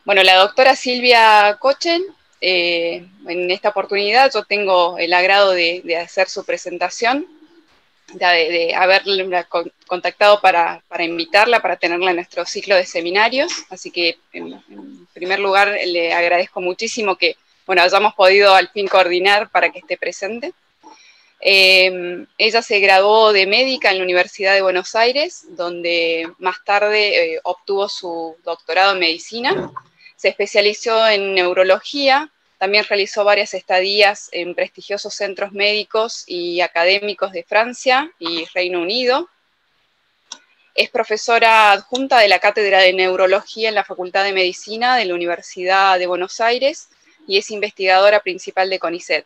Bueno, la doctora Silvia Cochen, en esta oportunidad yo tengo el agrado de hacer su presentación, de haberla contactado para invitarla, para tenerla en nuestro ciclo de seminarios, así que en primer lugar le agradezco muchísimo que hayamos podido al fin coordinar para que esté presente. Ella se graduó de médica en la Universidad de Buenos Aires, donde más tarde obtuvo su doctorado en medicina. Se especializó en neurología, también realizó varias estadías en prestigiosos centros médicos y académicos de Francia y Reino Unido. Es profesora adjunta de la Cátedra de Neurología en la Facultad de Medicina de la Universidad de Buenos Aires y es investigadora principal de CONICET.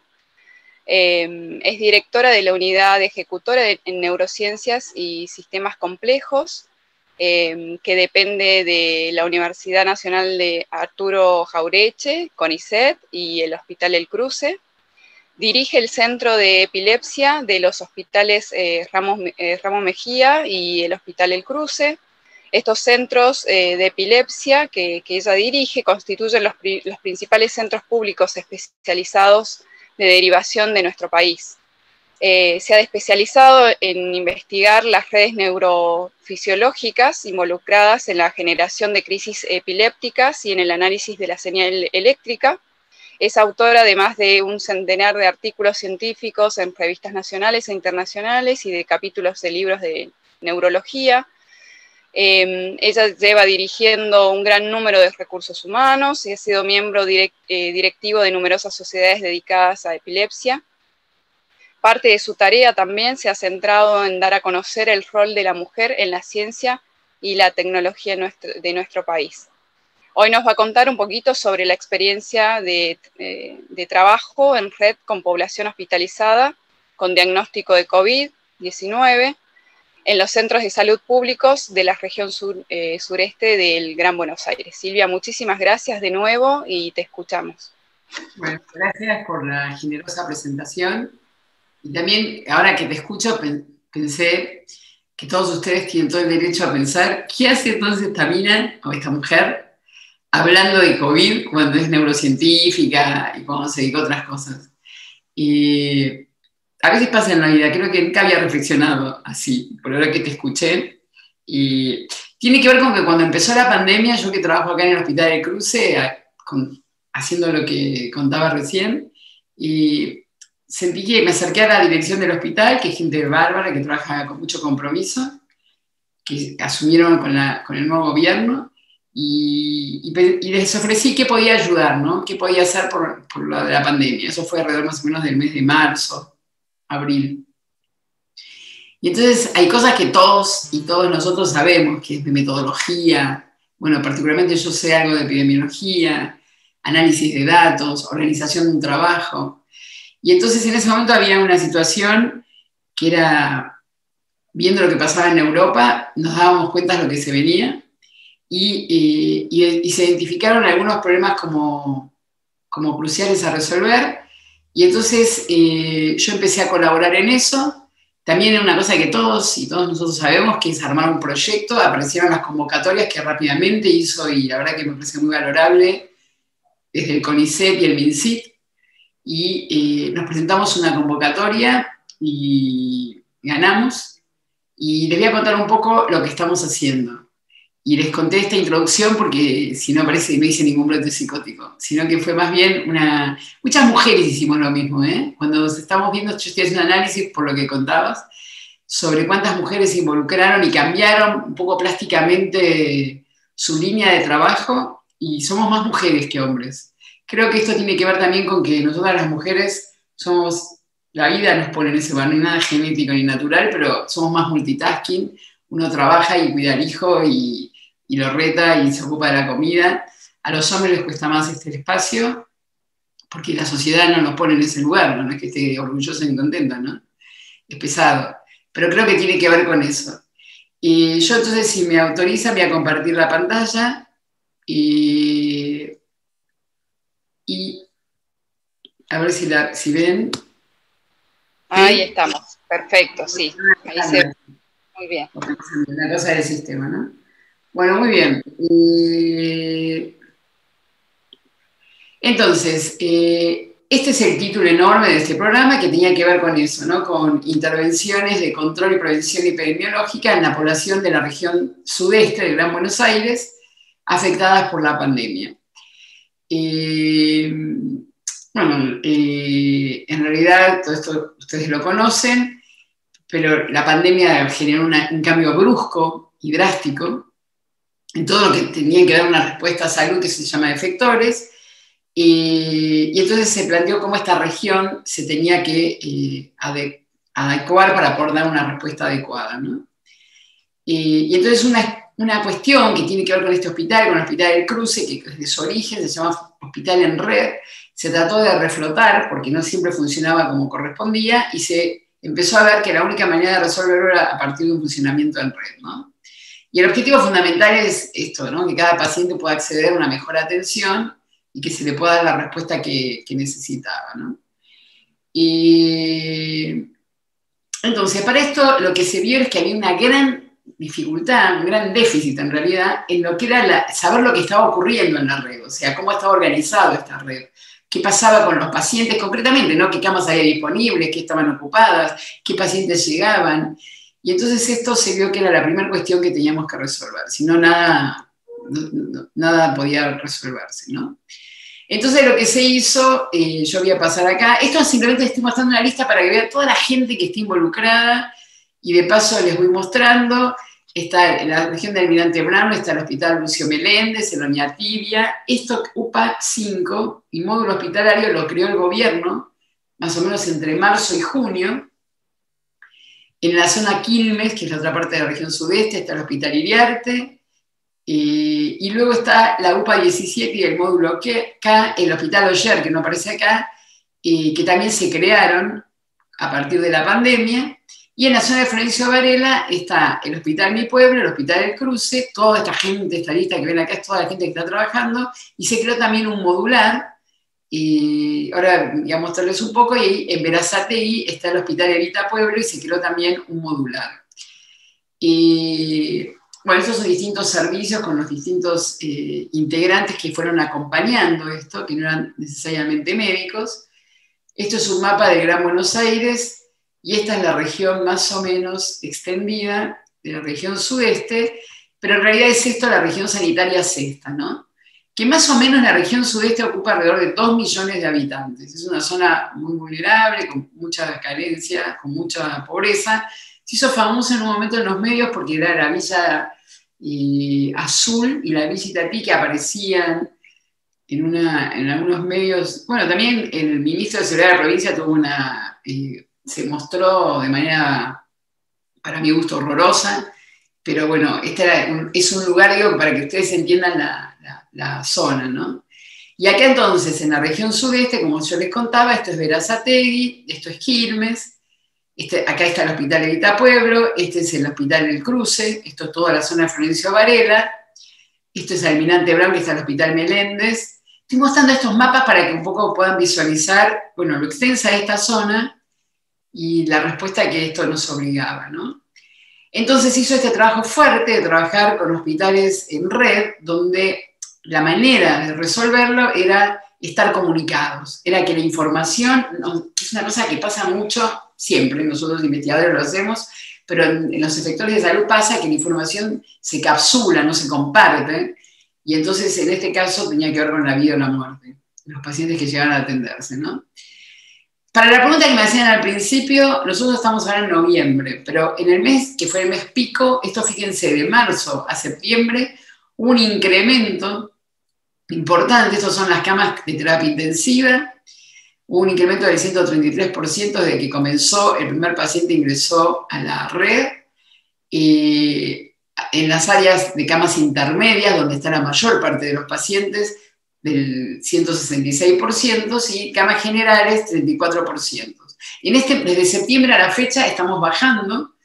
Es directora de la Unidad Ejecutora en Neurociencias y Sistemas Complejos, que depende de la Universidad Nacional de Arturo Jauretche, CONICET y el Hospital El Cruce. Dirige el Centro de Epilepsia de los hospitales Ramos Mejía y el Hospital El Cruce. Estos centros de epilepsia que ella dirige constituyen los principales centros públicos especializados de derivación de nuestro país. Se ha especializado en investigar las redes neurofisiológicas involucradas en la generación de crisis epilépticas y en el análisis de la señal eléctrica. Es autora de más de un centenar de artículos científicos en revistas nacionales e internacionales y de capítulos de libros de neurología. Ella lleva dirigiendo un gran número de recursos humanos y ha sido miembro directivo de numerosas sociedades dedicadas a epilepsia. Parte de su tarea también se ha centrado en dar a conocer el rol de la mujer en la ciencia y la tecnología de nuestro país. Hoy nos va a contar un poquito sobre la experiencia de trabajo en red con población hospitalizada con diagnóstico de COVID-19 en los centros de salud públicos de la región sureste del Gran Buenos Aires. Silvia, muchísimas gracias de nuevo y te escuchamos. Bueno, gracias por la generosa presentación. Y también, ahora que te escucho, pensé que todos ustedes tienen todo el derecho a pensar, ¿qué hace entonces esta mina o esta mujer hablando de COVID cuando es neurocientífica y cuando se dedica a otras cosas? Y a veces pasa en la vida, creo que nunca había reflexionado así, por ahora que te escuché. Y tiene que ver con que cuando empezó la pandemia, yo que trabajo acá en el Hospital del Cruce, haciendo lo que contaba recién, y sentí que me acerqué a la dirección del hospital, que es gente bárbara, que trabaja con mucho compromiso, que asumieron con el nuevo gobierno, y les ofrecí qué podía ayudar, ¿no? Qué podía hacer por lo de la pandemia. Eso fue alrededor más o menos del mes de marzo, abril. Y entonces hay cosas que todos y todos nosotros sabemos, que es de metodología, bueno, particularmente yo sé algo de epidemiología, análisis de datos, organización de un trabajo. Y entonces en ese momento había una situación que era, viendo lo que pasaba en Europa, nos dábamos cuenta de lo que se venía y se identificaron algunos problemas como cruciales a resolver. Y entonces yo empecé a colaborar en eso. También una cosa que todos y todos nosotros sabemos, que es armar un proyecto. Aparecieron las convocatorias que rápidamente hizo, y la verdad que me parece muy valorable, desde el CONICET y el MINSIT. Y nos presentamos una convocatoria y ganamos. Y les voy a contar un poco lo que estamos haciendo. Y les conté esta introducción porque si no parece que no hice ningún brote psicótico, sino que fue más bien Muchas mujeres hicimos lo mismo, ¿eh? Cuando estamos viendo, yo estoy haciendo un análisis por lo que contabas, sobre cuántas mujeres se involucraron y cambiaron un poco plásticamente su línea de trabajo, y somos más mujeres que hombres. Creo que esto tiene que ver también con que nosotras las mujeres la vida nos pone en ese lugar, no hay nada genético ni natural, pero somos más multitasking. Uno trabaja y cuida al hijo y lo reta y se ocupa de la comida. A los hombres les cuesta más este espacio porque la sociedad no nos pone en ese lugar, no es que esté orgullosa ni contenta, ¿no? Es pesado. Pero creo que tiene que ver con eso. Y yo entonces, si me autorizan, voy a compartir la pantalla y a ver si ven. Ahí estamos, perfecto, sí. Ahí se ve muy bien. La cosa del sistema, ¿no? Bueno, muy bien. Entonces, este es el título enorme de este programa que tenía que ver con eso, ¿no? Con intervenciones de control y prevención epidemiológica en la población de la región sudeste del Gran Buenos Aires afectadas por la pandemia. Bueno, en realidad todo esto ustedes lo conocen, pero la pandemia generó un cambio brusco y drástico en todo lo que tenía que dar una respuesta a salud que se llama efectores, y entonces se planteó cómo esta región se tenía que adecuar para poder dar una respuesta adecuada, ¿no? Y entonces una cuestión que tiene que ver con este hospital, con el Hospital del Cruce, que desde su origen se llama Hospital en Red, se trató de reflotar porque no siempre funcionaba como correspondía y se empezó a ver que la única manera de resolverlo era a partir de un funcionamiento en red, ¿no? Y el objetivo fundamental es esto, ¿no? Que cada paciente pueda acceder a una mejor atención y que se le pueda dar la respuesta que necesitaba, ¿no? Y entonces, para esto lo que se vio es que había una gran dificultad, un gran déficit en realidad, en lo que era saber lo que estaba ocurriendo en la red, o sea, cómo estaba organizada esta red, qué pasaba con los pacientes concretamente, ¿no? Qué camas había disponibles, qué estaban ocupadas, qué pacientes llegaban. Y entonces esto se vio que era la primera cuestión que teníamos que resolver, si no nada podía resolverse, ¿no? Entonces lo que se hizo, yo voy a pasar acá, esto simplemente estoy mostrando una lista para que vean toda la gente que está involucrada, y de paso les voy mostrando, está en la región del Almirante Brown, está el Hospital Lucio Meléndez, el Oña Tibia, esto UPA 5, y módulo hospitalario lo creó el gobierno, más o menos entre marzo y junio. En la zona Quilmes, que es la otra parte de la región sudeste, está el Hospital Iriarte, y luego está la UPA 17 y el módulo K, el Hospital Oyer, que no aparece acá, que también se crearon a partir de la pandemia. Y en la zona de Florencio Varela está el Hospital Mi Pueblo, el Hospital del Cruce, toda esta gente, esta lista que ven acá es toda la gente que está trabajando, y se creó también un modular, y ahora voy a mostrarles un poco, y en Berazategui está el Hospital Evita Pueblo, y se creó también un modular. Y bueno, estos son distintos servicios con los distintos integrantes que fueron acompañando esto, que no eran necesariamente médicos. Esto es un mapa del Gran Buenos Aires, y esta es la región más o menos extendida de la región sudeste, pero en realidad es esto la región sanitaria sexta, ¿no? Que más o menos la región sudeste ocupa alrededor de 2 millones de habitantes. Es una zona muy vulnerable, con mucha carencia, con mucha pobreza. Se hizo famosa en un momento en los medios porque era la Villa Azul y la Villa Itatí que aparecían en algunos medios. Bueno, también el ministro de Seguridad de la provincia tuvo se mostró de manera, para mi gusto, horrorosa, pero bueno, es un lugar, digo, para que ustedes entiendan la zona, ¿no? Y acá entonces, en la región sudeste, como yo les contaba, esto es Berazategui, esto es Quilmes, acá está el Hospital Evita Pueblo, este es el Hospital del Cruce, esto es toda la zona de Florencio Varela, esto es Almirante Brown, que está el Hospital Meléndez. Estoy mostrando estos mapas para que un poco puedan visualizar, bueno, lo extensa de esta zona y la respuesta que esto nos obligaba, ¿no? Entonces hizo este trabajo fuerte de trabajar con hospitales en red, donde la manera de resolverlo era estar comunicados, era que la información, es una cosa que pasa mucho siempre, nosotros investigadores lo hacemos, pero en los efectores de salud pasa que la información se capsula, no se comparte, y entonces en este caso tenía que ver con la vida o la muerte, los pacientes que llegaban a atenderse, ¿no? Para la pregunta que me hacían al principio, nosotros estamos ahora en noviembre, pero en el mes, que fue el mes pico, esto fíjense, de marzo a septiembre, hubo un incremento importante, estas son las camas de terapia intensiva, hubo un incremento del 133% desde que comenzó, el primer paciente ingresó a la red, en las áreas de camas intermedias, donde está la mayor parte de los pacientes, del 166%, y camas generales, 34%. Desde septiembre a la fecha estamos bajando,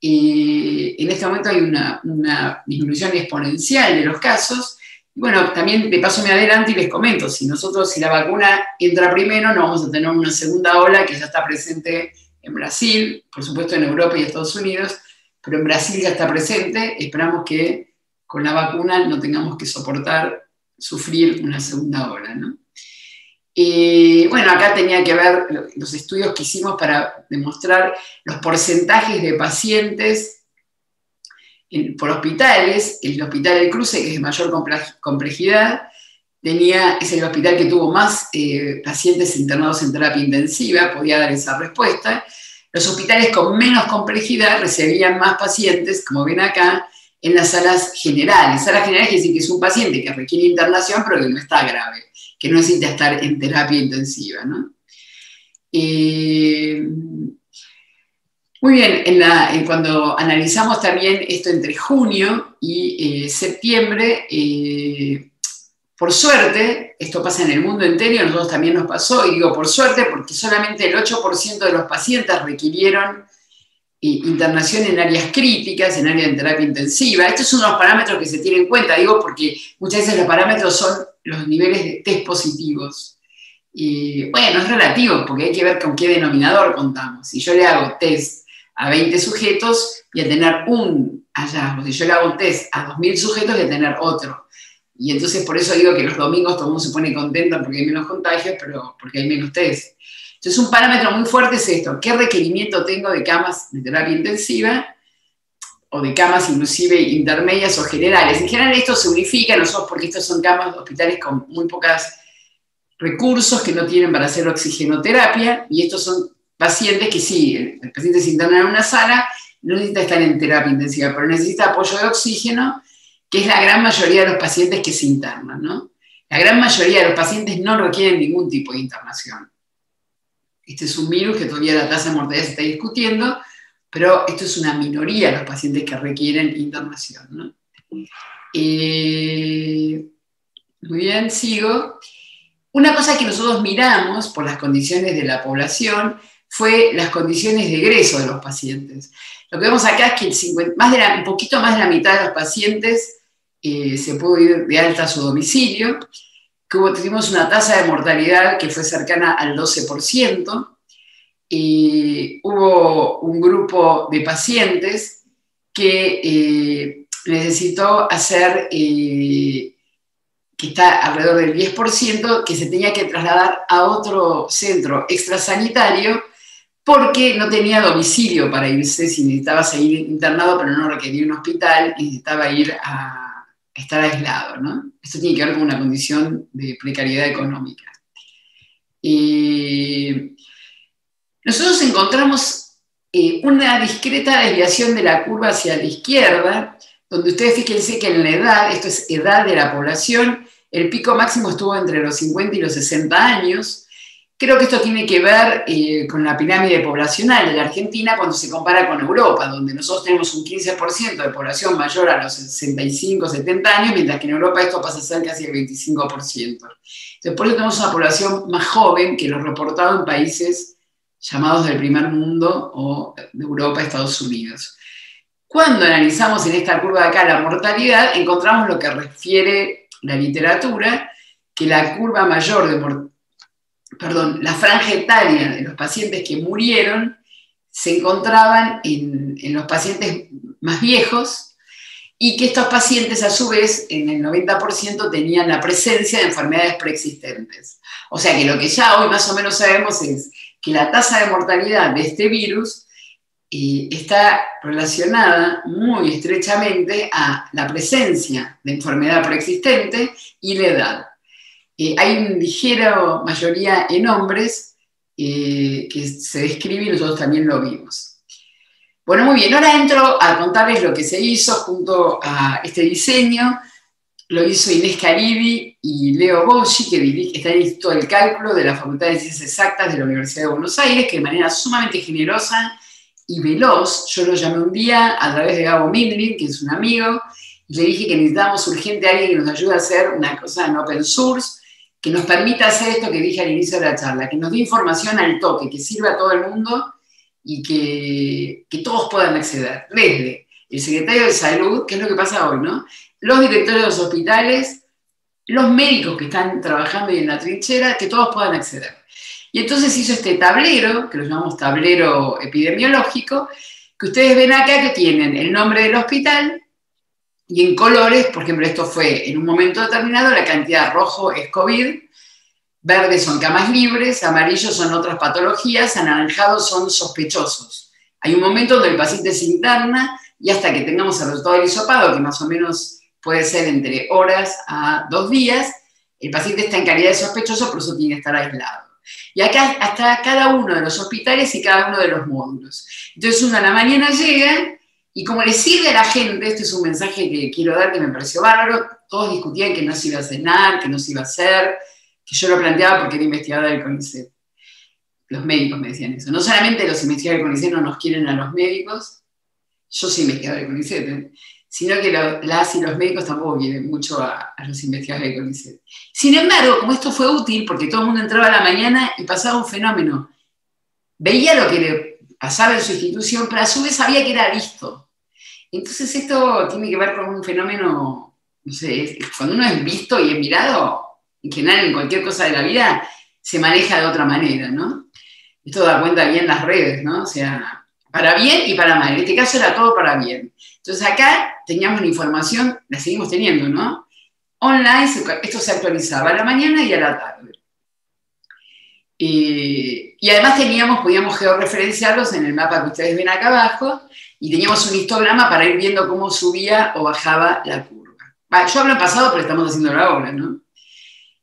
en este momento hay una disminución exponencial de los casos. Bueno, también de paso me adelanto y les comento, si la vacuna entra primero, no vamos a tener una segunda ola que ya está presente en Brasil, por supuesto en Europa y Estados Unidos, pero en Brasil ya está presente. Esperamos que con la vacuna no tengamos que sufrir una segunda ola, ¿no? Bueno, acá tenía que ver los estudios que hicimos para demostrar los porcentajes de pacientes por hospitales. El Hospital del Cruce, que es de mayor complejidad, es el hospital que tuvo más pacientes internados en terapia intensiva, podía dar esa respuesta. Los hospitales con menos complejidad recibían más pacientes, como ven acá, en las salas generales. Salas generales quiere decir que es un paciente que requiere internación, pero que no está grave, que no necesita estar en terapia intensiva, ¿no? Muy bien, cuando analizamos también esto entre junio y septiembre, por suerte, esto pasa en el mundo entero y a nosotros también nos pasó, y digo por suerte porque solamente el 8% de los pacientes requirieron internación en áreas críticas, en áreas de terapia intensiva. Estos son los parámetros que se tienen en cuenta, digo porque muchas veces los parámetros son los niveles de test positivos. Y bueno, es relativo porque hay que ver con qué denominador contamos. Si yo le hago test a 20 sujetos, voy a tener un hallazgo. Si yo le hago un test a 2.000 sujetos, voy a tener otro. Y entonces por eso digo que los domingos todo el mundo se pone contento porque hay menos contagios, pero porque hay menos test. Entonces un parámetro muy fuerte es esto: ¿qué requerimiento tengo de camas de terapia intensiva o de camas inclusive intermedias o generales? En general esto se unifica nosotros porque estos son camas de hospitales con muy pocos recursos que no tienen para hacer oxigenoterapia, y estos son pacientes que sí, el paciente se interna en una sala, no necesita estar en terapia intensiva, pero necesita apoyo de oxígeno, que es la gran mayoría de los pacientes que se internan, ¿no? La gran mayoría de los pacientes no requieren ningún tipo de internación. Este es un virus que todavía la tasa de mortalidad se está discutiendo, pero esto es una minoría de los pacientes que requieren internación, ¿no? Muy bien, sigo. Una cosa que nosotros miramos por las condiciones de la población fue las condiciones de egreso de los pacientes. Lo que vemos acá es que un poquito más de la mitad de los pacientes se pudo ir de alta a su domicilio, que tuvimos una tasa de mortalidad que fue cercana al 12%, y hubo un grupo de pacientes que necesitó hacer, que está alrededor del 10%, que se tenía que trasladar a otro centro extrasanitario porque no tenía domicilio para irse, si necesitaba seguir internado, pero no requería un hospital y necesitaba ir a estar aislado, ¿no? Esto tiene que ver con una condición de precariedad económica. Nosotros encontramos una discreta desviación de la curva hacia la izquierda, donde ustedes fíjense que en la edad, esto es edad de la población, el pico máximo estuvo entre los 50 y los 60 años. Creo que esto tiene que ver con la pirámide poblacional de la Argentina cuando se compara con Europa, donde nosotros tenemos un 15% de población mayor a los 65, 70 años, mientras que en Europa esto pasa a ser casi el 25%. Entonces, por eso tenemos una población más joven que lo reportado en países llamados del primer mundo o de Europa, Estados Unidos. Cuando analizamos en esta curva de acá la mortalidad, encontramos lo que refiere la literatura, que la curva mayor de la franja etaria de los pacientes que murieron se encontraban en los pacientes más viejos, y que estos pacientes a su vez en el 90% tenían la presencia de enfermedades preexistentes. O sea que lo que ya hoy más o menos sabemos es que la tasa de mortalidad de este virus está relacionada muy estrechamente a la presencia de enfermedad preexistente y la edad. Hay una ligera mayoría en hombres que se describe y nosotros también lo vimos. Bueno, muy bien, ahora entro a contarles lo que se hizo junto a este diseño. Lo hizo Inés Caribi y Leo Boschi, que está en el Instituto del Cálculo de la Facultad de Ciencias Exactas de la Universidad de Buenos Aires, que de manera sumamente generosa y veloz, yo lo llamé un día a través de Gabo Mindrin, que es un amigo, y le dije que necesitábamos urgente a alguien que nos ayude a hacer una cosa en open source, que nos permita hacer esto que dije al inicio de la charla, que nos dé información al toque, que sirva a todo el mundo y que todos puedan acceder, desde el secretario de Salud, que es lo que pasa hoy, ¿no? Los directores de los hospitales, los médicos que están trabajando y en la trinchera, que todos puedan acceder. Y entonces hizo este tablero, que lo llamamos tablero epidemiológico, que ustedes ven acá, que tienen el nombre del hospital, y en colores, por ejemplo, esto fue en un momento determinado, la cantidad rojo es COVID, verdes son camas libres, amarillos son otras patologías, anaranjados son sospechosos. Hay un momento donde el paciente se interna y hasta que tengamos el resultado del hisopado, que más o menos puede ser entre horas a 2 días, el paciente está en calidad de sospechoso, por eso tiene que estar aislado. Y acá hasta cada uno de los hospitales y cada uno de los módulos. Entonces uno a la mañana llega y como le sirve a la gente, este es un mensaje que quiero dar que me pareció bárbaro, todos discutían que no se iba a cenar, que no se iba a hacer, que yo lo planteaba porque era investigadora del CONICET. Los médicos me decían eso. No solamente los investigadores del CONICET no nos quieren a los médicos, yo soy investigadora del CONICET, sino que las y los médicos tampoco quieren mucho a los investigadores del CONICET. Sin embargo, como esto fue útil, porque todo el mundo entraba a la mañana y pasaba un fenómeno, veía lo que le pasaba en su institución, pero a su vez sabía que era visto. Entonces esto tiene que ver con un fenómeno, no sé, cuando uno es visto y es mirado, en general en cualquier cosa de la vida, se maneja de otra manera, ¿no? Esto da cuenta bien las redes, ¿no? O sea, para bien y para mal. En este caso era todo para bien. Entonces acá teníamos la información, la seguimos teniendo, ¿no? Online, esto se actualizaba a la mañana y a la tarde. Y además podíamos georreferenciarlos en el mapa que ustedes ven acá abajo, y teníamos un histograma para ir viendo cómo subía o bajaba la curva. Yo hablo en pasado, pero estamos haciéndolo ahora, ¿no?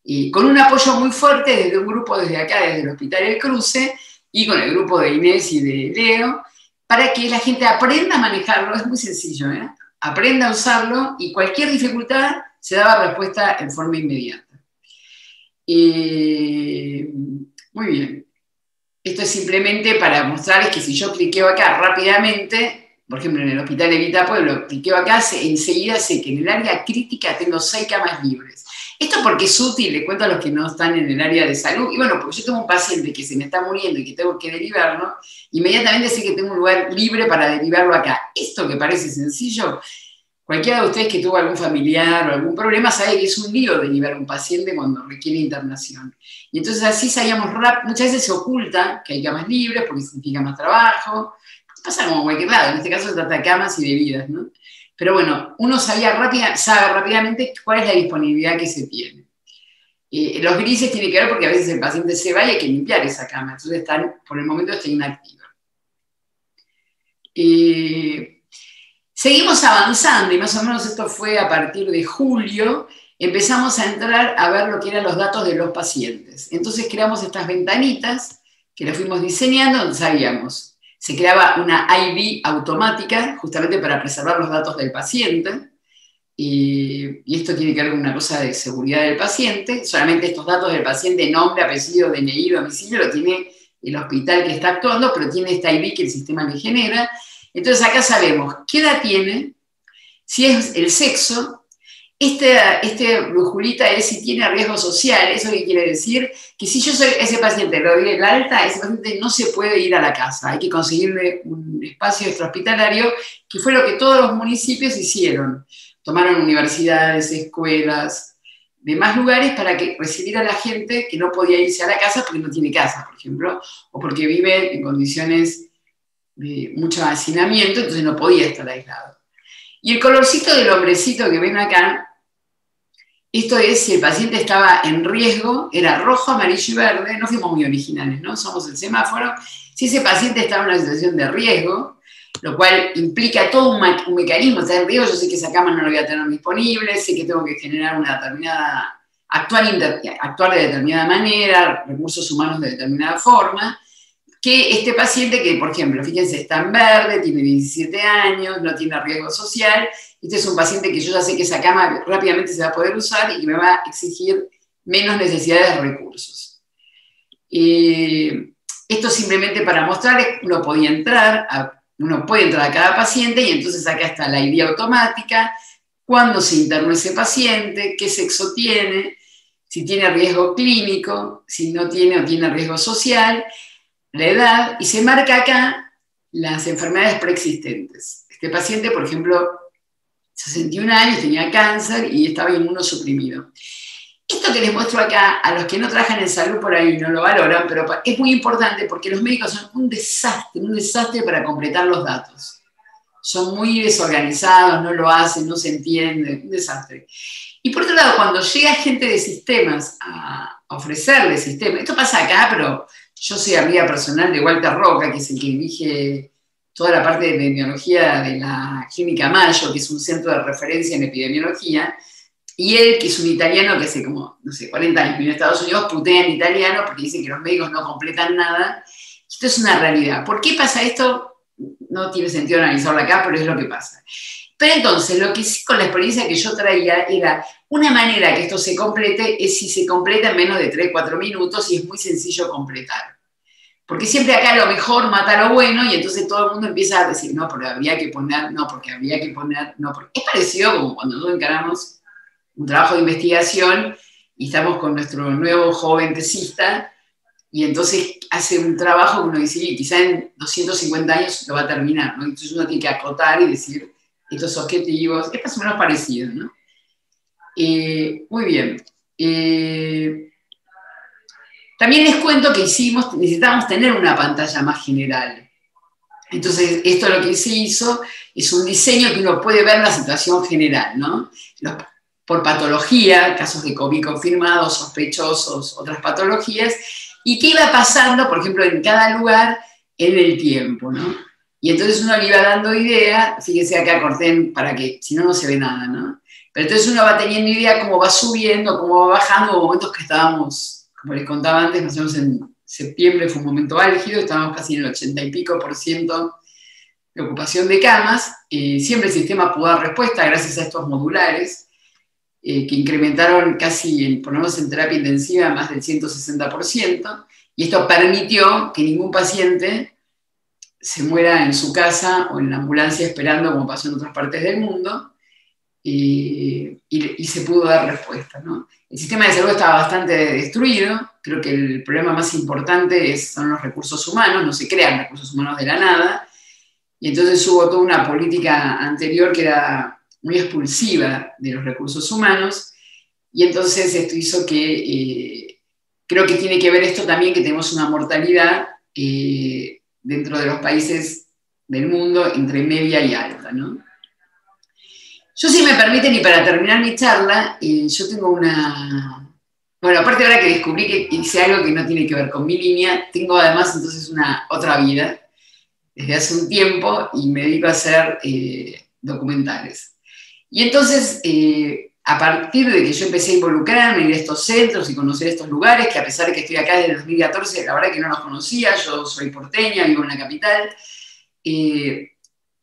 Y con un apoyo muy fuerte desde un grupo desde acá, desde el Hospital El Cruce, y con el grupo de Inés y de Leo, para que la gente aprenda a manejarlo. Es muy sencillo, ¿eh? Aprenda a usarlo y cualquier dificultad se daba respuesta en forma inmediata. Muy bien. Esto es simplemente para mostrarles que si yo cliqueo acá rápidamente, por ejemplo en el Hospital Evita Pueblo, cliqueo acá, enseguida sé que en el área crítica tengo 6 camas libres. Esto porque es útil, le cuento a los que no están en el área de salud, y bueno, porque yo tengo un paciente que se me está muriendo y que tengo que derivarlo, inmediatamente sé que tengo un lugar libre para derivarlo acá. Esto que parece sencillo, cualquiera de ustedes que tuvo algún familiar o algún problema sabe que es un lío derivar a un paciente cuando requiere internación. Y entonces así sabíamos rápido, muchas veces se oculta que hay camas libres porque significa más trabajo, pasa como en cualquier lado, en este caso se trata de camas y de vidas, ¿no? Pero bueno, uno sabe rápidamente cuál es la disponibilidad que se tiene. Los grises tienen que ver porque a veces el paciente se va y hay que limpiar esa cama, entonces por el momento está inactiva. Seguimos avanzando y más o menos esto fue a partir de julio, empezamos a entrar a ver lo que eran los datos de los pacientes. Entonces creamos estas ventanitas que las fuimos diseñando, donde sabíamos. Se creaba una ID automática justamente para preservar los datos del paciente, y esto tiene que ver con una cosa de seguridad del paciente. Solamente estos datos del paciente, nombre, apellido, DNI, domicilio, lo tiene el hospital que está actuando, pero tiene esta ID que el sistema le genera. Entonces acá sabemos qué edad tiene, si es el sexo. Este brujulita es si tiene riesgo social. ¿Eso qué quiere decir? Que si yo soy ese paciente, lo doy el alta, ese paciente no se puede ir a la casa, hay que conseguirle un espacio extrahospitalario, que fue lo que todos los municipios hicieron. Tomaron universidades, escuelas, demás lugares para recibir a la gente que no podía irse a la casa porque no tiene casa, por ejemplo, o porque vive en condiciones de mucho hacinamiento, entonces no podía estar aislado. Y el colorcito del hombrecito que ven acá, esto es si el paciente estaba en riesgo, era rojo, amarillo y verde, no fuimos muy originales, ¿no? Somos el semáforo. Si ese paciente estaba en una situación de riesgo, lo cual implica todo un mecanismo, está en riesgo, yo sé que esa cama no la voy a tener disponible, sé que tengo que generar una determinada, actuar de determinada manera, recursos humanos de determinada forma, que este paciente que, por ejemplo, fíjense, está en verde, tiene 17 años, no tiene riesgo social, este es un paciente que yo ya sé que esa cama rápidamente se va a poder usar y que me va a exigir menos necesidades de recursos. Esto simplemente para mostrarles, uno puede entrar a cada paciente y entonces acá está la ID automática, cuándo se internó ese paciente, qué sexo tiene, si tiene riesgo clínico, si no tiene o tiene riesgo social, la edad, y se marca acá las enfermedades preexistentes. Este paciente, por ejemplo, 61 años, tenía cáncer y estaba inmunosuprimido. Esto que les muestro acá, a los que no trabajan en salud por ahí no lo valoran, pero es muy importante porque los médicos son un desastre para completar los datos. Son muy desorganizados, no lo hacen, no se entiende, un desastre. Y por otro lado, cuando llega gente de sistemas a ofrecerle sistemas, esto pasa acá, pero yo soy amiga personal de Walter Roca, que es el que dirige toda la parte de epidemiología de la Clínica Mayo, que es un centro de referencia en epidemiología, y él, que es un italiano que hace como, no sé, 40 años vive en Estados Unidos, putea en italiano porque dice que los médicos no completan nada. Esto es una realidad. ¿Por qué pasa esto? No tiene sentido analizarlo acá, pero es lo que pasa. Pero entonces, lo que sí con la experiencia que yo traía era una manera que esto se complete es si se completa en menos de 3, 4 minutos y es muy sencillo completar. Porque siempre acá lo mejor mata lo bueno y entonces todo el mundo empieza a decir, no, porque habría que poner, no, porque habría que poner, no, porque es parecido como cuando nosotros encaramos un trabajo de investigación y estamos con nuestro nuevo joven tesista y entonces hace un trabajo que uno dice, y quizá en 250 años lo va a terminar, ¿no? Entonces uno tiene que acotar y decir estos objetivos, es más o menos parecido, ¿no? Muy bien. También les cuento que necesitábamos tener una pantalla más general. Entonces, esto lo que se hizo es un diseño que uno puede ver la situación general, ¿no? Por patología, casos de COVID confirmados, sospechosos, otras patologías, y qué iba pasando, por ejemplo, en cada lugar en el tiempo, ¿no? Y entonces uno le iba dando idea, fíjense acá corté para que, si no, no se ve nada, ¿no? Pero entonces uno va teniendo idea cómo va subiendo, cómo va bajando, hubo momentos que estábamos, como les contaba antes, más o menos en septiembre fue un momento álgido, estábamos casi en el 80 y pico % de ocupación de camas, siempre el sistema pudo dar respuesta gracias a estos modulares, que incrementaron casi, por lo menos en terapia intensiva, más del 160%, y esto permitió que ningún paciente se muera en su casa o en la ambulancia esperando, como pasó en otras partes del mundo, y se pudo dar respuesta, ¿no? El sistema de salud estaba bastante destruido, creo que el problema más importante son los recursos humanos, no se crean recursos humanos de la nada, y entonces hubo toda una política anterior que era muy expulsiva de los recursos humanos, y entonces esto hizo que, creo que tiene que ver esto también, que tenemos una mortalidad dentro de los países del mundo entre media y alta, ¿no? Yo, si me permiten, y para terminar mi charla, yo tengo una... Bueno, aparte ahora que descubrí que hice algo que no tiene que ver con mi línea, tengo además entonces una otra vida, desde hace un tiempo, y me dedico a hacer documentales. Y entonces, a partir de que yo empecé a involucrarme en estos centros y conocer estos lugares, que a pesar de que estoy acá desde el 2014, la verdad que no los conocía, yo soy porteña, vivo en la capital,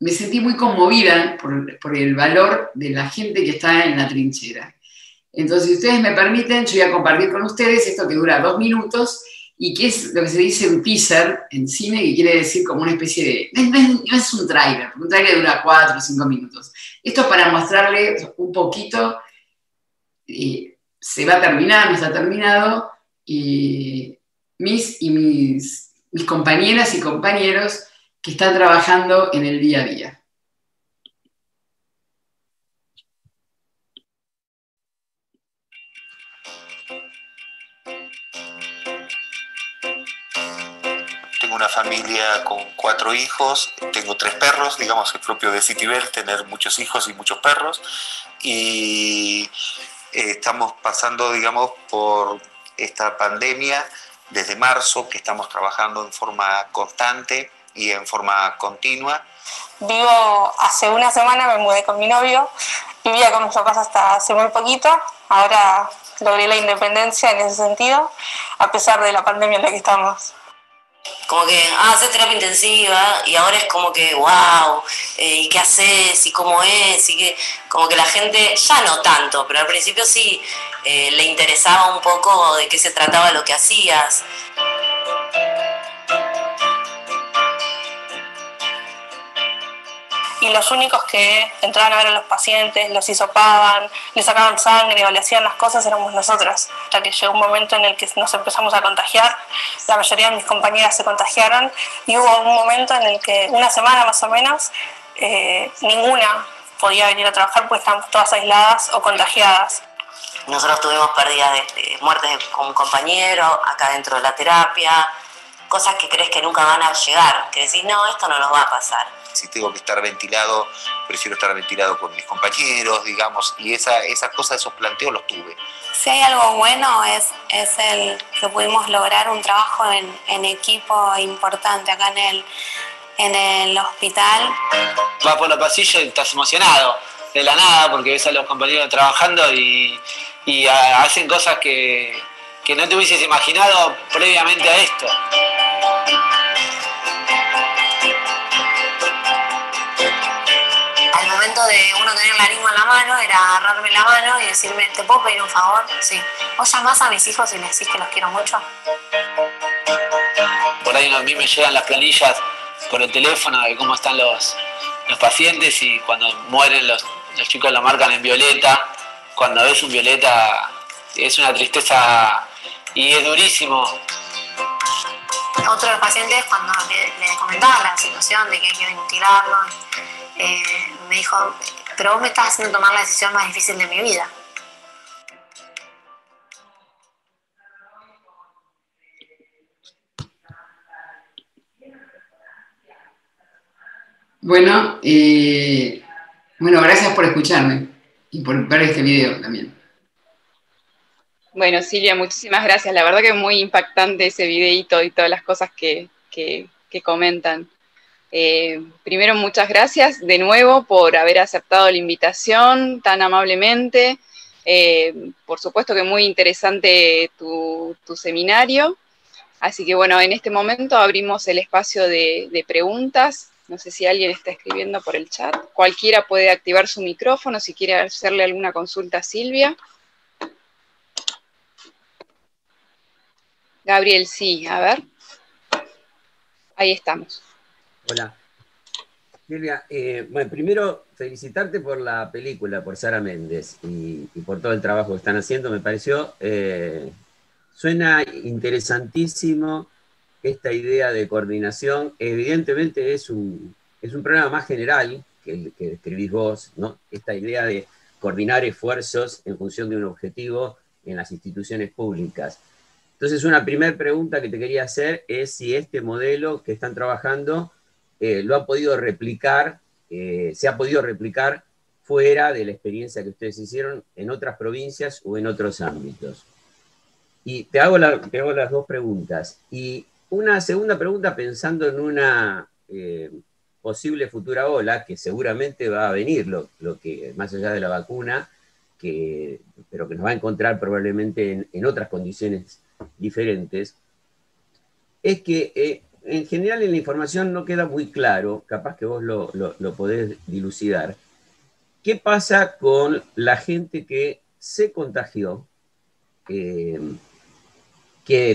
me sentí muy conmovida por el valor de la gente que está en la trinchera. Entonces, si ustedes me permiten, yo voy a compartir con ustedes esto que dura 2 minutos y que es lo que se dice un teaser en cine, que quiere decir como una especie de... No es un tráiler, porque un tráiler dura 4 o 5 minutos. Esto es para mostrarles un poquito, se va a terminar, no está terminado, y mis compañeras y compañeros que están trabajando en el día a día. Tengo una familia con 4 hijos, tengo 3 perros, digamos, es propio de Citibel tener muchos hijos y muchos perros, y estamos pasando, digamos, por esta pandemia desde marzo, que estamos trabajando en forma constante y en forma continua. Vivo, hace una semana me mudé con mi novio, vivía con mis papás hasta hace muy poquito, ahora logré la independencia en ese sentido, a pesar de la pandemia en la que estamos. Como que haces terapia intensiva y ahora es como que wow, y qué haces y cómo es, y que como que la gente ya no tanto, pero al principio sí le interesaba un poco de qué se trataba lo que hacías. Y los únicos que entraban a ver a los pacientes, los hisopaban, les sacaban sangre o le hacían las cosas éramos nosotras. Hasta que llegó un momento en el que nos empezamos a contagiar, la mayoría de mis compañeras se contagiaron y hubo un momento en el que, una semana más o menos, ninguna podía venir a trabajar porque estábamos todas aisladas o contagiadas. Nosotros tuvimos pérdidas de muertes con un compañero, acá dentro de la terapia, cosas que crees que nunca van a llegar, que decís, no, esto no nos va a pasar. Si tengo que estar ventilado, prefiero estar ventilado con mis compañeros, digamos, y esas cosas, esos planteos los tuve. Si hay algo bueno es el que pudimos lograr un trabajo en equipo importante acá en el hospital. Vas por los pasillos y estás emocionado de la nada porque ves a los compañeros trabajando y hacen cosas que no te hubieses imaginado previamente a esto. Al momento de uno tener la lengua en la mano, era agarrarme la mano y decirme, ¿te puedo pedir un favor? Sí. ¿Vos llamás a mis hijos y les decís que los quiero mucho? Por ahí a mí me llegan las planillas por el teléfono de cómo están los pacientes, y cuando mueren los chicos lo marcan en violeta. Cuando ves un violeta es una tristeza y es durísimo. Otro de los pacientes, cuando le comentaba la situación de que hay que ventilarlo, me dijo, pero vos me estás haciendo tomar la decisión más difícil de mi vida. Bueno, gracias por escucharme y por ver este video también. Bueno, Silvia, muchísimas gracias. La verdad que es muy impactante ese videíto y todas las cosas que comentan. Primero, muchas gracias de nuevo por haber aceptado la invitación tan amablemente. Por supuesto que muy interesante tu seminario. Así que bueno, en este momento abrimos el espacio de preguntas. No sé si alguien está escribiendo por el chat. Cualquiera puede activar su micrófono si quiere hacerle alguna consulta a Silvia. Gabriel, sí, a ver. Ahí estamos. Hola. Silvia, bueno, primero felicitarte por la película, por Sara Méndez y por todo el trabajo que están haciendo. Me pareció, suena interesantísimo esta idea de coordinación. Evidentemente es un problema más general que el que describís vos, ¿no? Esta idea de coordinar esfuerzos en función de un objetivo en las instituciones públicas. Entonces, una primera pregunta que te quería hacer es si este modelo que están trabajando lo han podido replicar, se ha podido replicar fuera de la experiencia que ustedes hicieron en otras provincias o en otros ámbitos. Y te hago las dos preguntas. Y una segunda pregunta pensando en una posible futura ola, que seguramente va a venir, lo que más allá de la vacuna, pero que nos va a encontrar probablemente en otras condiciones diferentes, es que en general en la información no queda muy claro, capaz que vos lo podés dilucidar, qué pasa con la gente que se contagió, que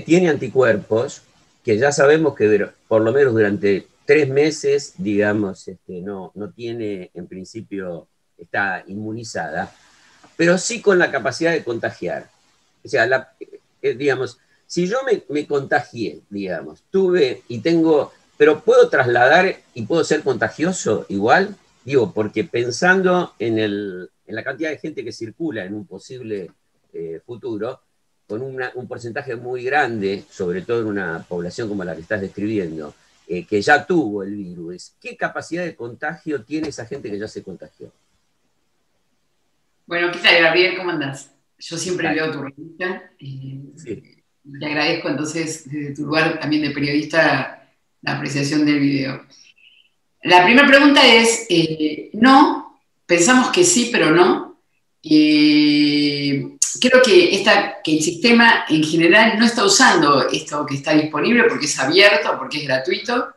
tiene anticuerpos, que ya sabemos que por lo menos durante 3 meses, digamos, no tiene, en principio, está inmunizada, pero sí con la capacidad de contagiar. O sea, digamos, si yo me contagié, digamos, tuve y tengo, pero puedo trasladar y puedo ser contagioso igual, digo, porque pensando en la cantidad de gente que circula en un posible futuro, con un porcentaje muy grande, sobre todo en una población como la que estás describiendo, que ya tuvo el virus, ¿qué capacidad de contagio tiene esa gente que ya se contagió? Bueno, ¿qué tal, Gabriel? ¿Cómo andás? Yo siempre leo tu revista. Sí. Te agradezco entonces desde tu lugar también de periodista la apreciación del video. La primera pregunta es, no, pensamos que sí, pero no. Creo que el sistema en general no está usando esto que está disponible porque es abierto, porque es gratuito.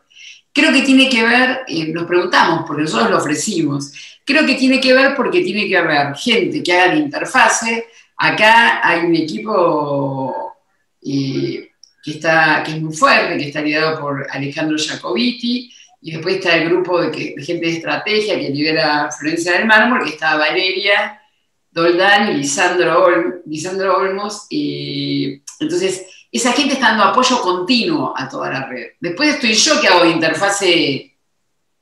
Creo que tiene que ver, nos preguntamos, porque nosotros lo ofrecimos, creo que tiene que ver porque tiene que haber gente que haga la interfase. Acá hay un equipo que es muy fuerte, que está liderado por Alejandro Jacobiti, y después está el grupo de gente de estrategia que lidera Florencia del Mármol, que está Valeria Doldán y Lisandro Olmos. Entonces, esa gente está dando apoyo continuo a toda la red. Después estoy yo que hago de interfase,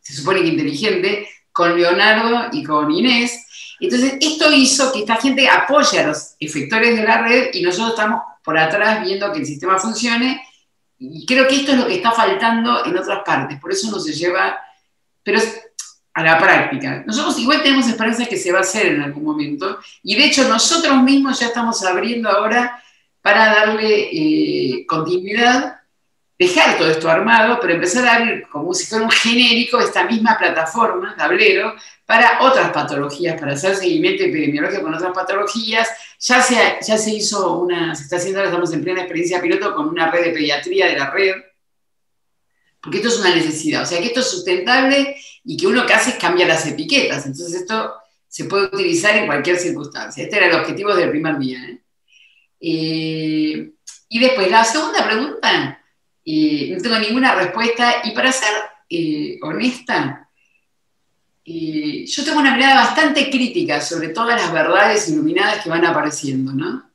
se supone que inteligente, con Leonardo y con Inés. Entonces, esto hizo que esta gente apoye a los efectores de la red y nosotros estamos por atrás viendo que el sistema funcione, y creo que esto es lo que está faltando en otras partes, por eso no se lleva pero a la práctica. Nosotros igual tenemos esperanza que se va a hacer en algún momento, y de hecho nosotros mismos ya estamos abriendo ahora para darle continuidad, dejar todo esto armado, pero empezar a abrir como si fuera un genérico esta misma plataforma, tablero, para otras patologías, para hacer seguimiento epidemiológico con otras patologías. Ya se hizo se está haciendo, ahora estamos en plena experiencia piloto con una red de pediatría de la red, porque esto es una necesidad, o sea que esto es sustentable y que uno que hace es cambiar las etiquetas, entonces esto se puede utilizar en cualquier circunstancia. Este era el objetivo del primer día. Y después, la segunda pregunta, no tengo ninguna respuesta, y para ser honesta, yo tengo una mirada bastante crítica sobre todas las verdades iluminadas que van apareciendo, ¿no?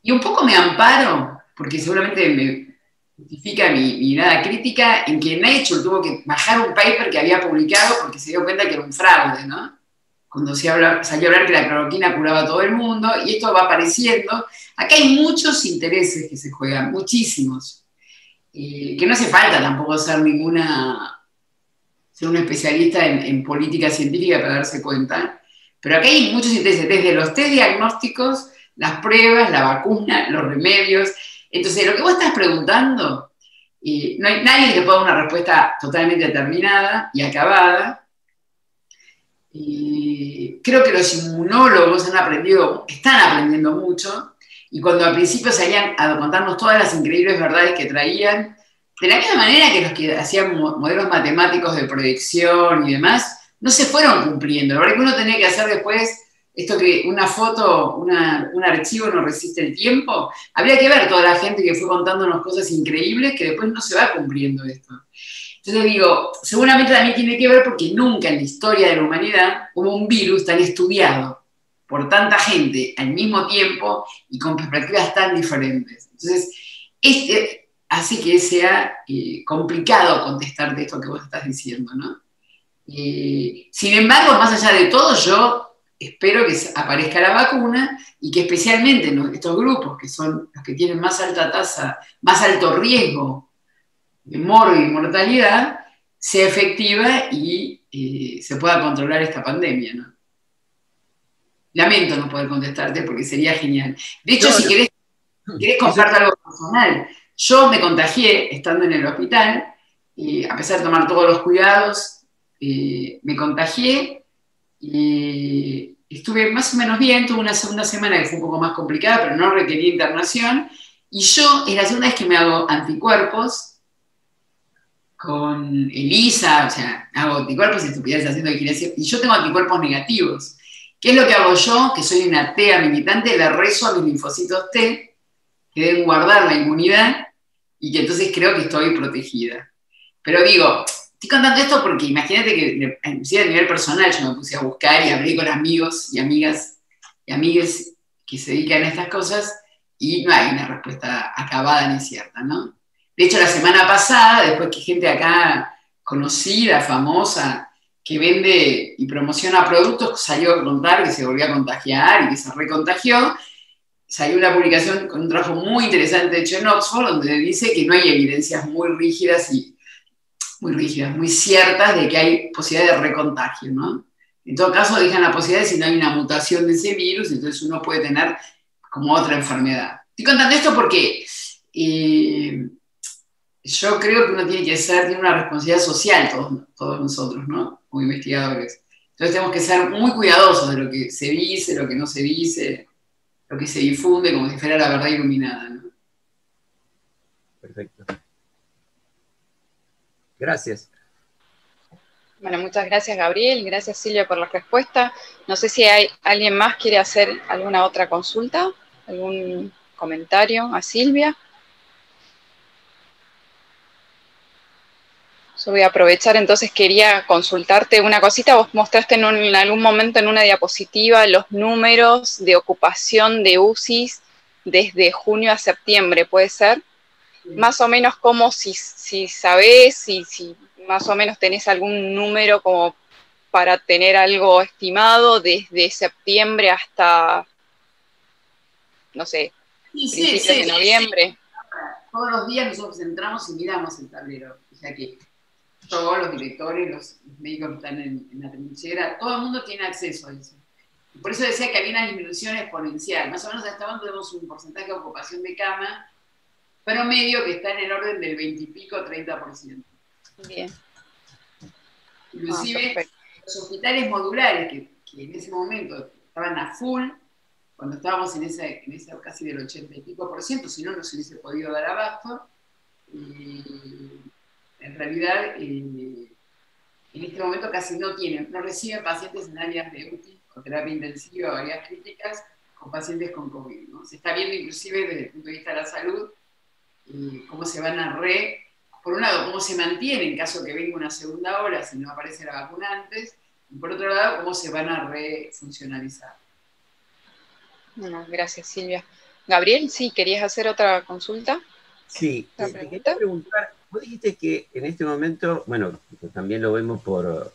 Y un poco me amparo, porque seguramente me justifica mi mirada crítica, en que Nature tuvo que bajar un paper que había publicado porque se dio cuenta que era un fraude, ¿no? Cuando salió a hablar que la cloroquina curaba a todo el mundo, y esto va apareciendo. Acá hay muchos intereses que se juegan, muchísimos, que no hace falta tampoco ser un especialista en política científica para darse cuenta, pero acá hay muchos intereses, desde los test diagnósticos, las pruebas, la vacuna, los remedios. Entonces, lo que vos estás preguntando, no hay nadie que pueda dar una respuesta totalmente determinada y acabada. Creo que los inmunólogos están aprendiendo mucho, y cuando al principio salían a contarnos todas las increíbles verdades que traían, de la misma manera que los que hacían modelos matemáticos de proyección y demás, no se fueron cumpliendo. La verdad que uno tenía que hacer después esto, que una foto, un archivo no resiste el tiempo. Habría que ver toda la gente que fue contándonos cosas increíbles que después no se va cumpliendo esto. Entonces digo, seguramente también tiene que ver porque nunca en la historia de la humanidad hubo un virus tan estudiado por tanta gente al mismo tiempo y con perspectivas tan diferentes. Entonces, hace que sea complicado contestarte esto que vos estás diciendo, ¿no? Sin embargo, más allá de todo, yo espero que aparezca la vacuna y que especialmente estos grupos, que son los que tienen más alta tasa, más alto riesgo de morbo y mortalidad, sea efectiva y se pueda controlar esta pandemia, ¿no? Lamento no poder contestarte porque sería genial. De hecho, si querés compartir algo personal, yo me contagié estando en el hospital, a pesar de tomar todos los cuidados, me contagié y estuve más o menos bien. Tuve una segunda semana que fue un poco más complicada, pero no requería internación, y yo es la segunda vez que me hago anticuerpos con ELISA, o sea, hago anticuerpos y estupideces haciendo vigilancia, y yo tengo anticuerpos negativos. ¿Qué es lo que hago yo? Que soy una TEA militante, le rezo a mis linfocitos T, que deben guardar la inmunidad, y que entonces creo que estoy protegida. Pero digo, estoy contando esto porque imagínate que, inclusive a nivel personal, yo me puse a buscar y hablé con amigos y amigas y amigues que se dedican a estas cosas, y no hay una respuesta acabada ni cierta, ¿no? De hecho, la semana pasada, después que gente acá conocida, famosa, que vende y promociona productos, salió a contar que se volvió a contagiar y que se recontagió, salió una publicación con un trabajo muy interesante hecho en Oxford, donde dice que no hay evidencias muy rígidas, muy ciertas de que hay posibilidad de recontagio, ¿no? En todo caso, dejan la posibilidad de si no hay una mutación de ese virus, entonces uno puede tener como otra enfermedad. Estoy contando esto porque yo creo que uno tiene una responsabilidad social, todos nosotros, ¿no? Como investigadores. Entonces tenemos que ser muy cuidadosos de lo que se dice, lo que no se dice, lo que se difunde, como si fuera la verdad iluminada, ¿no? Perfecto. Gracias. Bueno, muchas gracias, Gabriel. Gracias, Silvia, por la respuesta. No sé si hay alguien más que quiere hacer alguna otra consulta, algún comentario a Silvia. Yo voy a aprovechar, entonces quería consultarte una cosita. Vos mostraste en algún momento en una diapositiva los números de ocupación de UCIs desde junio a septiembre, ¿puede ser? Sí. Más o menos como si sabés, si más o menos tenés algún número como para tener algo estimado desde septiembre hasta, no sé, principios de noviembre. Todos los días nosotros entramos y miramos el tablero. O sea que yo, los directores, los médicos que están en la trinchera, todo el mundo tiene acceso a eso. Y por eso decía que había una disminución exponencial. Más o menos hasta ahora tenemos un porcentaje de ocupación de cama promedio que está en el orden del 20 y pico, 30%. Bien. Inclusive los hospitales modulares, que en ese momento estaban a full, cuando estábamos en esa casi del 80 y pico por ciento, si no, no se hubiese podido dar abasto. Y en realidad, en este momento casi no reciben pacientes en áreas de UTI o terapia intensiva o áreas críticas con pacientes con COVID, ¿no? Se está viendo inclusive desde el punto de vista de la salud cómo se van a por un lado, cómo se mantiene en caso que venga una segunda ola si no aparece la vacuna antes, y por otro lado, cómo se van a refuncionalizar. Bueno, gracias, Silvia. Gabriel, sí, ¿querías hacer otra consulta? Sí, te quería preguntar, vos dijiste que en este momento, bueno, también lo vemos por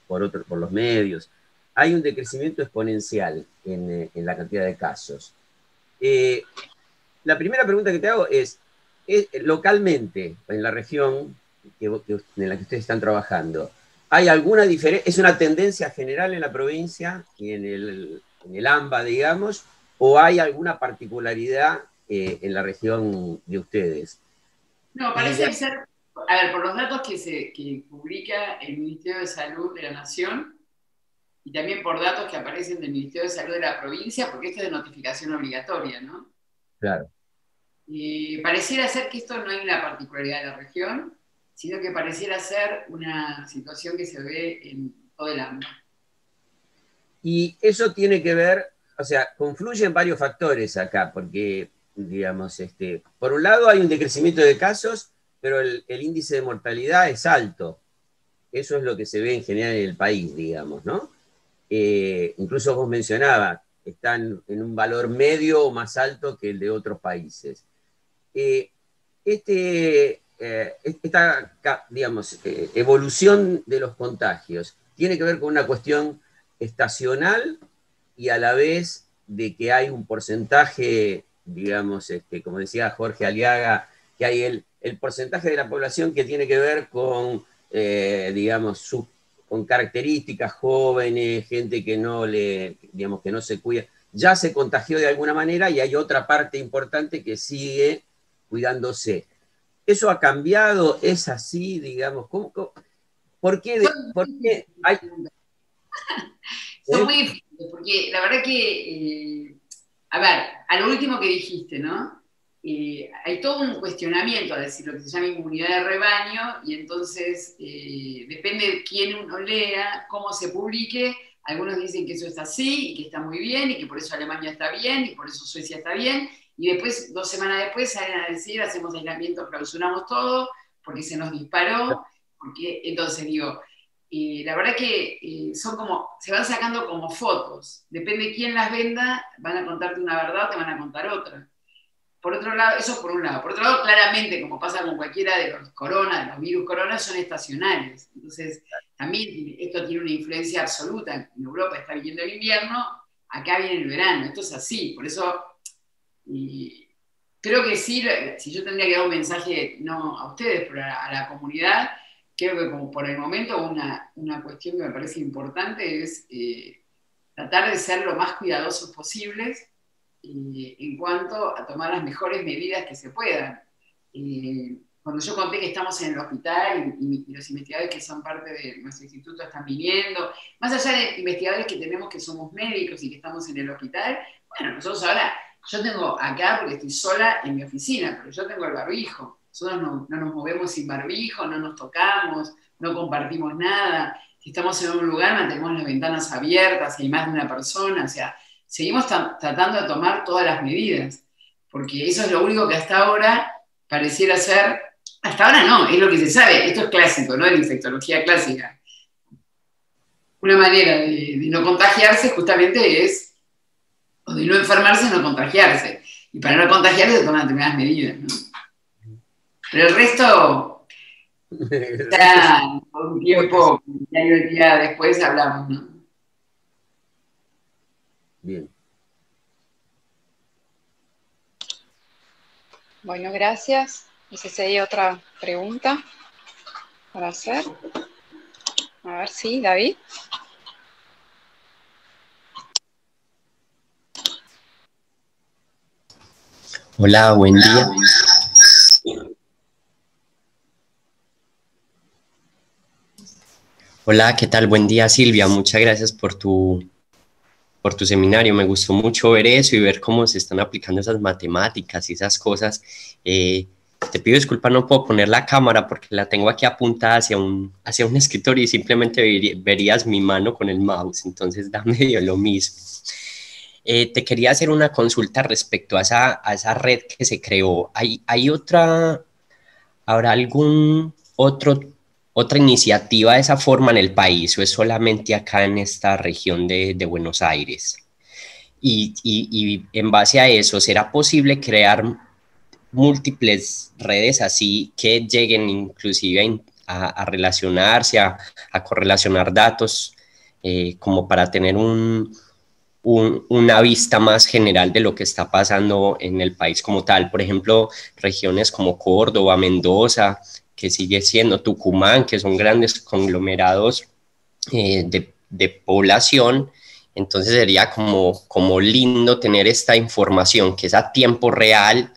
los medios, hay un decrecimiento exponencial en la cantidad de casos. La primera pregunta que te hago es localmente, en la región en la que ustedes están trabajando, ¿hay alguna diferencia? ¿Es una tendencia general en la provincia y en el AMBA, digamos, o hay alguna particularidad en la región de ustedes? No, parece ser, a ver, por los datos que publica el Ministerio de Salud de la Nación, y también por datos que aparecen del Ministerio de Salud de la provincia, porque esto es de notificación obligatoria, ¿no? Claro. Pareciera ser que esto no es una particularidad de la región, sino que pareciera ser una situación que se ve en todo el ámbito. Y eso tiene que ver, o sea, confluyen varios factores acá, porque, digamos, por un lado hay un decrecimiento de casos, pero el índice de mortalidad es alto. Eso es lo que se ve en general en el país, digamos, ¿no? Incluso vos mencionabas, están en un valor medio o más alto que el de otros países. Esta, digamos, evolución de los contagios tiene que ver con una cuestión estacional y a la vez de que hay un porcentaje, digamos, como decía Jorge Aliaga, que hay el porcentaje de la población que tiene que ver con, digamos, con características jóvenes, gente que digamos, que no se cuida, ya se contagió de alguna manera y hay otra parte importante que sigue cuidándose. ¿Eso ha cambiado? ¿Es así, digamos? ¿Por qué hay...? Son muy difíciles, porque la verdad que, a ver, a lo último que dijiste, ¿no? Hay todo un cuestionamiento a decir lo que se llama inmunidad de rebaño, y entonces depende de quién uno lea, cómo se publique. Algunos dicen que eso está así, y que está muy bien, y que por eso Alemania está bien, y por eso Suecia está bien, y después, 2 semanas después, salen a decir, hacemos aislamiento, clausuramos todo, porque se nos disparó, porque, entonces digo, la verdad que se van sacando como fotos, depende de quién las venda, van a contarte una verdad o te van a contar otra. Por otro lado, eso por un lado. Por otro lado, claramente, como pasa con cualquiera de los virus corona, son estacionales. Entonces, también esto tiene una influencia absoluta. En Europa está viniendo el invierno, acá viene el verano. Esto es así. Por eso, creo que sí, si yo tendría que dar un mensaje, no a ustedes, pero a la comunidad, creo que como por el momento una cuestión que me parece importante es tratar de ser lo más cuidadosos posibles en cuanto a tomar las mejores medidas que se puedan. Cuando yo conté que estamos en el hospital y los investigadores que son parte de nuestro instituto están viniendo, más allá de investigadores que tenemos que somos médicos y que estamos en el hospital, bueno, nosotros ahora, yo tengo acá porque estoy sola en mi oficina, pero yo tengo el barbijo. Nosotros no nos movemos sin barbijo, no nos tocamos, no compartimos nada. Si estamos en un lugar, mantenemos las ventanas abiertas, hay más de una persona, o sea, seguimos tratando de tomar todas las medidas, porque eso es lo único que hasta ahora pareciera ser, hasta ahora no, es lo que se sabe, esto es clásico, ¿no? De la infectología clásica. Una manera de no contagiarse justamente es, o de no enfermarse, no contagiarse. Y para no contagiarse se toman determinadas medidas, ¿no? Pero el resto, ya por un tiempo, el día después hablamos, ¿no? Bien. Bueno, gracias. No sé si hay otra pregunta. para hacer. A ver si, David. Hola, buen día. Hola, ¿qué tal? Buen día, Silvia. Muchas gracias por tu seminario. Me gustó mucho ver eso y ver cómo se están aplicando esas matemáticas y esas cosas. Te pido disculpas, no puedo poner la cámara porque la tengo aquí apuntada hacia un escritorio y simplemente verías mi mano con el mouse, entonces da medio lo mismo. Te quería hacer una consulta respecto a esa red que se creó. ¿Habrá otra iniciativa de esa forma en el país o es solamente acá en esta región de Buenos Aires? Y en base a eso, ¿será posible crear múltiples redes así que lleguen inclusive a relacionarse, a correlacionar datos, como para tener una vista más general de lo que está pasando en el país como tal? Por ejemplo, regiones como Córdoba, Mendoza, que sigue siendo Tucumán, que son grandes conglomerados de población. Entonces sería como lindo tener esta información que es a tiempo real,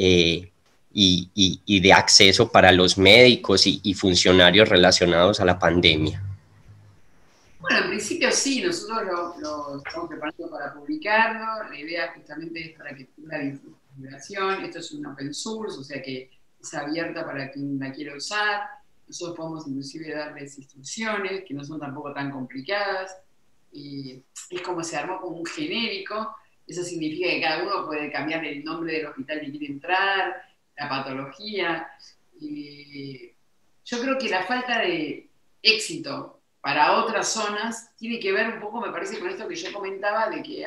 y de acceso para los médicos y funcionarios relacionados a la pandemia. Bueno, en principio sí, nosotros lo estamos preparando para publicarlo. La idea justamente es para que tenga divulgación. Esto es un open source, o sea que es abierta para quien la quiera usar. Nosotros podemos inclusive darles instrucciones que no son tampoco tan complicadas. Y es como se armó como un genérico. Eso significa que cada uno puede cambiar el nombre del hospital que quiere entrar, la patología. Y yo creo que la falta de éxito para otras zonas tiene que ver un poco, me parece, con esto que yo comentaba, de que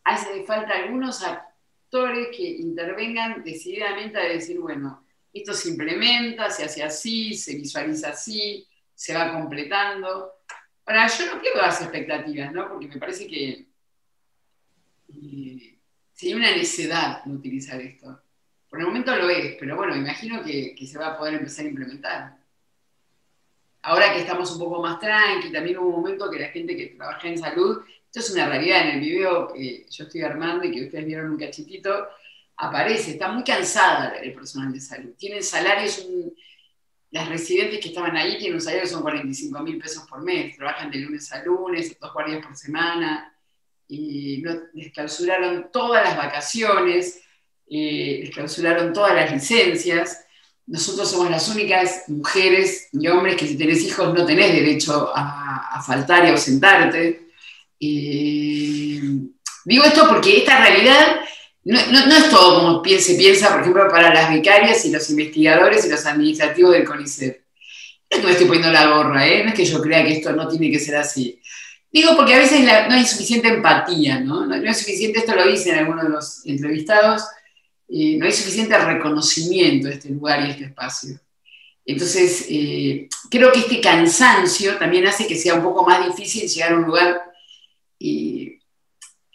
hace falta algunos actores que intervengan decididamente a decir, bueno, esto se implementa, se hace así, se visualiza así, se va completando. Ahora, yo no quiero darse expectativas, ¿no? Porque me parece que sería una necedad no utilizar esto. Por el momento lo es, pero bueno, imagino que se va a poder empezar a implementar. Ahora que estamos un poco más tranqui, también hubo un momento que la gente que trabaja en salud, esto es una realidad en el video que yo estoy armando y que ustedes vieron un cachitito, aparece, está muy cansada el personal de salud. Tienen salarios, las residentes que estaban ahí tienen un salario que son 45.000 pesos por mes, trabajan de lunes a lunes, 2 guardias por semana, y les clausuraron todas las vacaciones, les clausuraron todas las licencias. Nosotros somos las únicas mujeres y hombres que si tenés hijos no tenés derecho a faltar y ausentarte. Digo esto porque esta realidad no es todo como se piensa, por ejemplo, para las becarias y los investigadores y los administrativos del CONICET. No es que me estoy poniendo la gorra, no es que yo crea que esto no tiene que ser así. Digo porque a veces no hay suficiente empatía, ¿no? No es suficiente, esto lo dicen algunos de los entrevistados, no hay suficiente reconocimiento de este lugar y este espacio. Entonces, creo que este cansancio también hace que sea un poco más difícil llegar a un lugar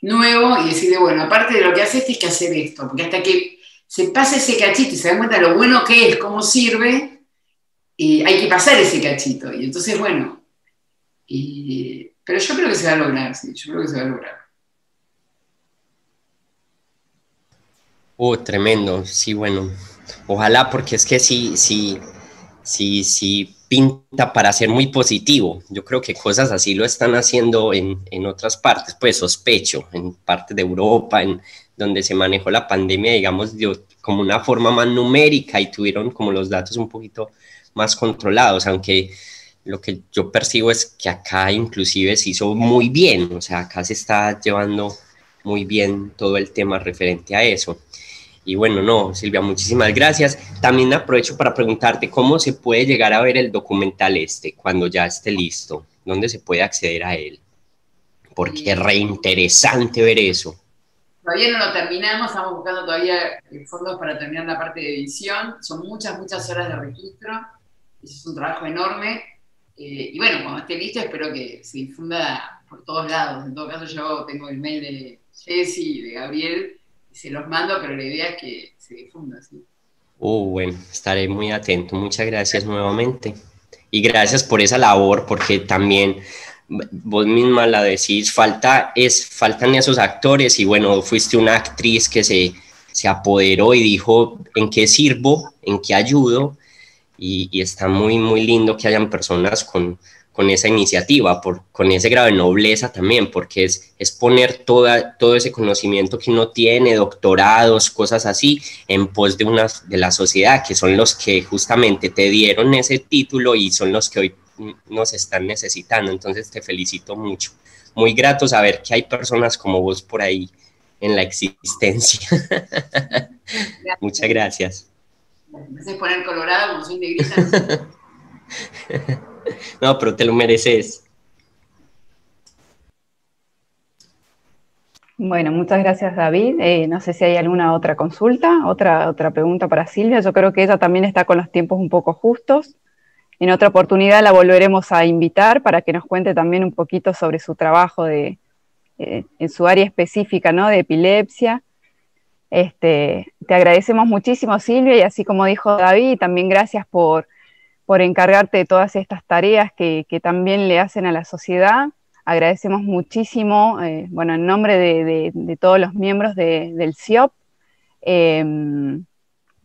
nuevo y decirle, bueno, aparte de lo que hace hay que hacer esto, porque hasta que se pase ese cachito y se dan cuenta de lo bueno que es, cómo sirve, hay que pasar ese cachito. Y entonces, bueno, pero yo creo que se va a lograr, sí, yo creo que se va a lograr. Tremendo, sí, bueno, ojalá, porque es que sí pinta para ser muy positivo. Yo creo que cosas así lo están haciendo en otras partes, pues sospecho, en partes de Europa, en donde se manejó la pandemia, digamos, como una forma más numérica y tuvieron como los datos un poquito más controlados, aunque lo que yo percibo es que acá inclusive se hizo muy bien, o sea, acá se está llevando muy bien todo el tema referente a eso. Y bueno, no, Silvia, muchísimas gracias. También aprovecho para preguntarte cómo se puede llegar a ver el documental cuando ya esté listo. ¿Dónde se puede acceder a él? Porque es re interesante ver eso. Todavía no lo terminamos, estamos buscando todavía fondos para terminar la parte de edición. Son muchas horas de registro. Eso es un trabajo enorme. Y bueno, cuando esté listo espero que se difunda por todos lados. En todo caso, yo tengo el mail de Jessy y de Gabriel, y se los mando, pero la idea es que se difunda, ¿sí? Bueno, estaré muy atento. Muchas gracias nuevamente. Y gracias por esa labor, porque también vos misma la decís, faltan esos actores y bueno, fuiste una actriz que se apoderó y dijo en qué sirvo, en qué ayudo, y está muy, muy lindo que hayan personas con esa iniciativa, con ese grado de nobleza también, porque es poner todo ese conocimiento que uno tiene, doctorados, cosas así, en pos de la sociedad, que son los que justamente te dieron ese título y son los que hoy nos están necesitando. Entonces te felicito mucho. Muy grato saber que hay personas como vos por ahí en la existencia. Muchas gracias. Me empecé a poner colorado como soy negrita. No, pero te lo mereces. Bueno, muchas gracias, David. No sé si hay alguna otra consulta, otra pregunta para Silvia. Yo creo que ella también está con los tiempos un poco justos. En otra oportunidad la volveremos a invitar para que nos cuente también un poquito sobre su trabajo en su área específica, ¿no? De epilepsia. Te agradecemos muchísimo, Silvia, y así como dijo David, también gracias por encargarte de todas estas tareas que también le hacen a la sociedad. Agradecemos muchísimo, bueno, en nombre de todos los miembros del CIOP.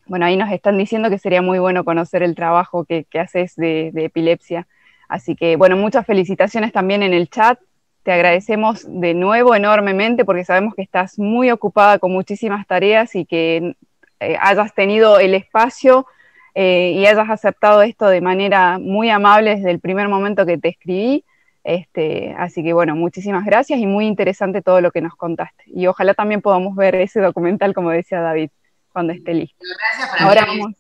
Bueno, ahí nos están diciendo que sería muy bueno conocer el trabajo que haces de epilepsia. Así que, bueno, muchas felicitaciones también en el chat. Te agradecemos de nuevo enormemente porque sabemos que estás muy ocupada con muchísimas tareas y que hayas tenido el espacio y hayas aceptado esto de manera muy amable desde el primer momento que te escribí. Así que bueno, muchísimas gracias y muy interesante todo lo que nos contaste. Y ojalá también podamos ver ese documental, como decía David, cuando esté listo. Gracias para Ahora mí. vamos.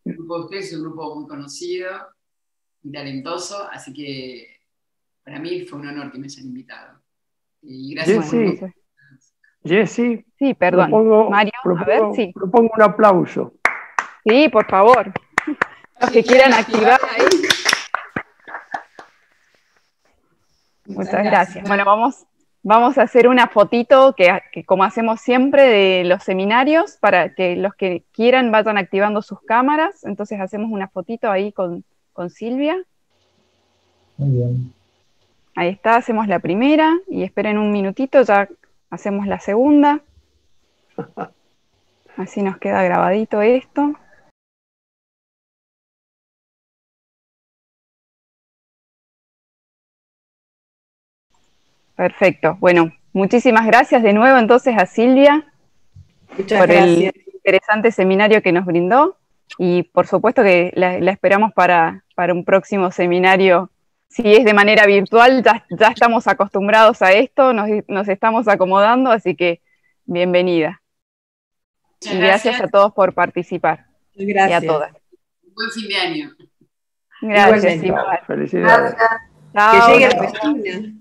El grupo de ustedes es un grupo muy conocido y talentoso, así que para mí fue un honor que me hayan invitado. Y gracias por... Jessy, sí, perdón. Mario, a ver, sí. Propongo un aplauso. Sí, por favor. Los que quieran activar ahí. Muchas gracias. Bueno, vamos a hacer una fotito que como hacemos siempre de los seminarios para que los que quieran vayan activando sus cámaras. Entonces hacemos una fotito ahí con Silvia. Muy bien. Ahí está, hacemos la primera y esperen un minutito, ya hacemos la segunda. Así nos queda grabadito esto. Perfecto. Bueno, muchísimas gracias de nuevo entonces a Silvia por el interesante seminario que nos brindó y por supuesto que la esperamos para un próximo seminario. Si es de manera virtual, ya estamos acostumbrados a esto, nos estamos acomodando, así que bienvenida. Y gracias a todos por participar. Gracias. Y a todas. Buen fin de año. Gracias, igual. Felicidades. Chao. Que llegue a Argentina.